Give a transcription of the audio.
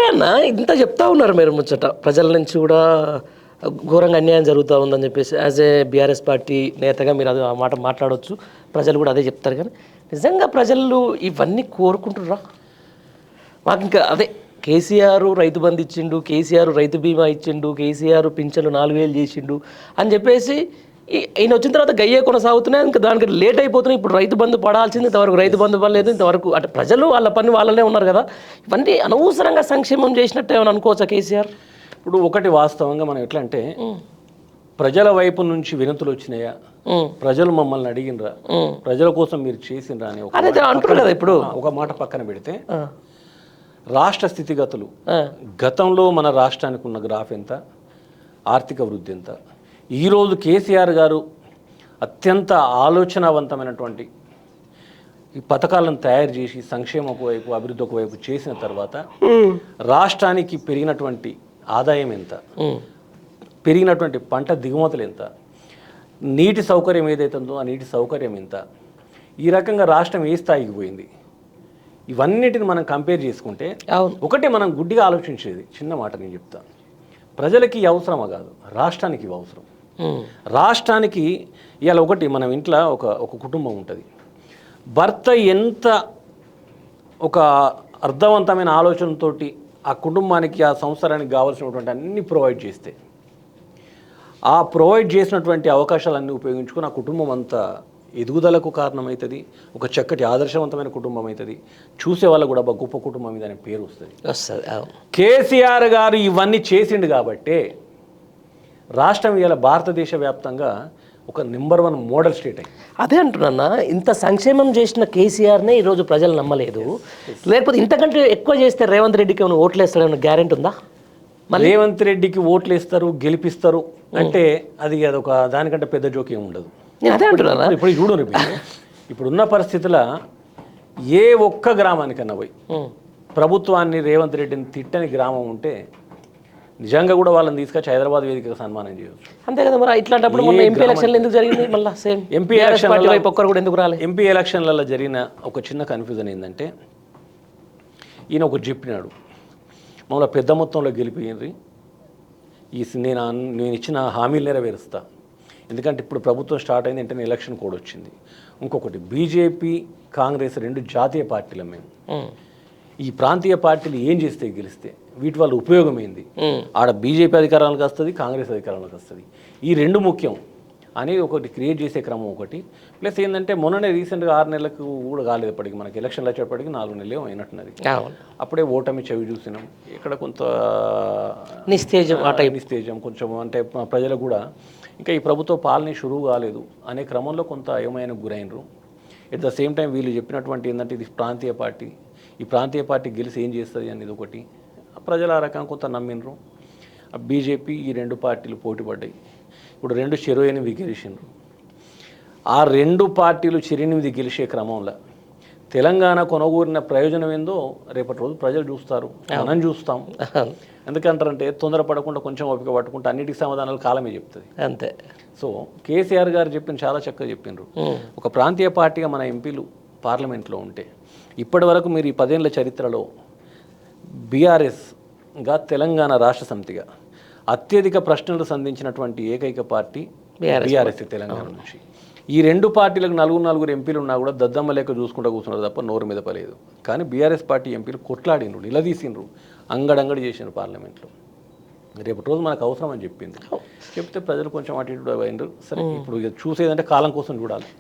సరే అన్న, ఇంత చెప్తా ఉన్నారు మీరు ముచ్చట, ప్రజల నుంచి కూడా ఘోరంగా అన్యాయం జరుగుతూ ఉందని చెప్పేసి యాజ్ ఏ బీఆర్ఎస్ పార్టీ నేతగా మీరు అది ఆ మాట మాట్లాడవచ్చు, ప్రజలు కూడా అదే చెప్తారు. కానీ నిజంగా ప్రజలు ఇవన్నీ కోరుకుంటుర్రా? మాకు ఇంకా అదే కేసీఆర్ రైతు బంధు ఇచ్చిండు, కేసీఆర్ రైతు బీమా ఇచ్చిండు, కేసీఆర్ పింఛన్లు 4000 చేసిండు అని చెప్పేసి ఈయన వచ్చిన తర్వాత గయ్యే కొనసాగుతున్నాయి. ఇంకా దానికి లేట్ అయిపోతున్నాయి. ఇప్పుడు రైతు బంధు పడాల్సింది, ఇంతవరకు రైతు బంధు పడలేదు. ఇంతవరకు అంటే ప్రజలు వాళ్ళ పని వాళ్ళనే ఉన్నారు కదా. ఇవన్నీ అనవసరంగా సంక్షేమం చేసినట్టు ఏమైనా అనుకోవచ్చా కేసీఆర్? ఇప్పుడు ఒకటి వాస్తవంగా మనం ఎట్లా అంటే, ప్రజల వైపు నుంచి వినతులు వచ్చినాయా, ప్రజలు మమ్మల్ని అడిగినరా, ప్రజల కోసం మీరు చేసిండ్రా అని అంటారు కదా. ఇప్పుడు ఒక మాట పక్కన పెడితే, రాష్ట్ర స్థితిగతులు, గతంలో మన రాష్ట్రానికి ఉన్న గ్రాఫ్ ఎంత, ఆర్థిక వృద్ధి ఎంత, ఈరోజు కేసీఆర్ గారు అత్యంత ఆలోచనావంతమైనటువంటి ఈ పథకాలను తయారు చేసి సంక్షేమపు వైపు, అభివృద్ధి వైపు చేసిన తర్వాత రాష్ట్రానికి పెరిగినటువంటి ఆదాయం ఎంత, పెరిగినటువంటి పంట దిగుమతులు ఎంత, నీటి సౌకర్యం ఏదైతే ఉందో ఆ నీటి సౌకర్యం ఎంత, ఈ రకంగా రాష్ట్రం ఏ స్థాయికి పోయింది, ఇవన్నిటిని మనం కంపేర్ చేసుకుంటే ఒకటి మనం గుడ్డిగా ఆలోచించేది. చిన్న మాట నేను చెప్తా, ప్రజలకి అవసరమా కాదు, రాష్ట్రానికి అవసరం. రాష్ట్రానికి ఇవాళ ఒకటి మనం ఇంట్లో ఒక కుటుంబం ఉంటుంది, భర్త ఎంత ఒక అర్థవంతమైన ఆలోచనతో ఆ కుటుంబానికి ఆ సంవత్సరానికి కావాల్సినటువంటి అన్ని ప్రొవైడ్ చేస్తే, ఆ ప్రొవైడ్ చేసినటువంటి అవకాశాలన్నీ ఉపయోగించుకొని ఆ కుటుంబం అంతా ఎదుగుదలకు కారణమవుతుంది, ఒక చక్కటి ఆదర్శవంతమైన కుటుంబం అవుతుంది, చూసే వాళ్ళకు కూడా గొప్ప కుటుంబం మీద అనే పేరు వస్తుంది. కేసీఆర్ గారు ఇవన్నీ చేసిండు కాబట్టే రాష్ట్రం ఇవాళ భారతదేశ వ్యాప్తంగా ఒక నెంబర్ 1 మోడల్ స్టేట్ అయింది. అదే అంటున్నా, ఇంత సంక్షేమం చేసిన కేసీఆర్నే ఈరోజు ప్రజలు నమ్మలేదు. లేకపోతే ఇంతకంటే ఎక్కువ చేస్తే రేవంత్ రెడ్డికి ఏమైనా ఓట్లు వేస్తాడేమన్నా గ్యారెంటీ ఉందా? రేవంత్ రెడ్డికి ఓట్లు వేస్తారు, గెలిపిస్తారు అంటే అదొక దానికంటే పెద్ద జోక్యం ఉండదు. అదే అంటున్నా. ఇప్పుడు చూడు, ఇప్పుడున్న పరిస్థితుల్లో ఏ ఒక్క గ్రామానికన్నా పోయి ప్రభుత్వాన్ని, రేవంత్ రెడ్డిని తిట్టని గ్రామం ఉంటే నిజంగా కూడా వాళ్ళని తీసుకొచ్చి హైదరాబాద్ వేదికగా సన్మానం చేయవచ్చు. అంతే కదా. మరి ఇట్లాంటప్పుడు మొన్న ఎంపీ ఎలక్షన్లు ఎందుకు జరిగింది? మళ్ళీ సేమ్ ఎంపీ ఎలక్షన్ ఒక్కరు కూడా ఎందుకు రాలేదు? ఎంపీ ఎలక్షన్లలో జరిగిన ఒక చిన్న కన్ఫ్యూజన్ ఏంటంటే, ఈయన ఒకటి చెప్పినాడు, మమ్మల్ని పెద్ద మొత్తంలో గెలిపోయింది, నేను ఇచ్చిన హామీలు నెరవేరుస్తా. ఎందుకంటే ఇప్పుడు ప్రభుత్వం స్టార్ట్ అయింది, వెంటనే ఎలక్షన్ కోడ్ వచ్చింది. ఇంకొకటి, బీజేపీ కాంగ్రెస్ 2 జాతీయ పార్టీలు మేము, ఈ ప్రాంతీయ పార్టీలు ఏం చేస్తే గెలిస్తే వీటి వల్ల ఉపయోగం ఏంది, ఆడ బీజేపీ అధికారానికి వస్తుంది, కాంగ్రెస్ అధికారానికి వస్తుంది, ఈ 2 ముఖ్యం అనేది ఒకటి క్రియేట్ చేసే క్రమం ఒకటి. ప్లస్ ఏంటంటే మొన్ననే రీసెంట్గా 6 నెలలకు కూడా కాలేదు, ఇప్పటికి మనకి ఎలక్షన్లు వచ్చేప్పటికి 4 నెలలు అయినట్టున్నది. అప్పుడే ఓటమి చవి చూసినాం. ఇక్కడ కొంత నిస్తేజం కొంచెం, అంటే ప్రజలు కూడా ఇంకా ఈ ప్రభుత్వ పాలన షురువు కాలేదు అనే క్రమంలో కొంత అయోమయానికి గురైనరు. ఎట్ ద సేమ్ టైం వీళ్ళు చెప్పినటువంటి ఏంటంటే ఇది ప్రాంతీయ పార్టీ, ఈ ప్రాంతీయ పార్టీ గెలిచి ఏం చేస్తుంది అనేది ఒకటి, ప్రజలు ఆ రకంగా కొంత నమ్మినరు. బీజేపీ ఈ 2 పార్టీలు పోటీ పడ్డాయి. ఇప్పుడు 2 చెరో 8 గెలిచిండ్రు. ఆ 2 పార్టీలు చెరో 8 గెలిచే క్రమంలో తెలంగాణ కొనుగోరిన ప్రయోజనం ఏందో రేపటి రోజు ప్రజలు చూస్తారు, మనం చూస్తాం. ఎందుకంటారంటే తొందరపడకుండా కొంచెం ఓపిక పట్టుకుంటే అన్నిటికీ సమాధానాలు కాలమే చెప్తుంది. అంతే. సో కేసీఆర్ గారు చాలా చక్కగా చెప్పిండ్రు. ఒక ప్రాంతీయ పార్టీగా మన ఎంపీలు పార్లమెంట్లో ఉంటే ఇప్పటి వరకు మీరు ఈ 10 ఏళ్ల చరిత్రలో బీఆర్ఎస్గా తెలంగాణ రాష్ట్ర సమితిగా అత్యధిక ప్రశ్నలు సంధించినటువంటి ఏకైక పార్టీ బీఆర్ఎస్ తెలంగాణ నుంచి. ఈ 2 పార్టీలకు 4 ఎంపీలు ఉన్నా కూడా దద్దమ్మ లేక చూసుకుంటూ కూర్చున్నారు తప్ప నోరు మీద పలేదు. కానీ బీఆర్ఎస్ పార్టీ ఎంపీలు కొట్లాడినరు, నిలదీసిండ్రు, అంగడంగడి చేసిండ్రు పార్లమెంట్లో. రేపటి రోజు మనకు అవసరం అని చెప్పింది. చెప్తే ప్రజలు కొంచెం అటు ఇటు అయినరు. సరే, ఇప్పుడు చూసేదంటే కాలం కోసం చూడాలి.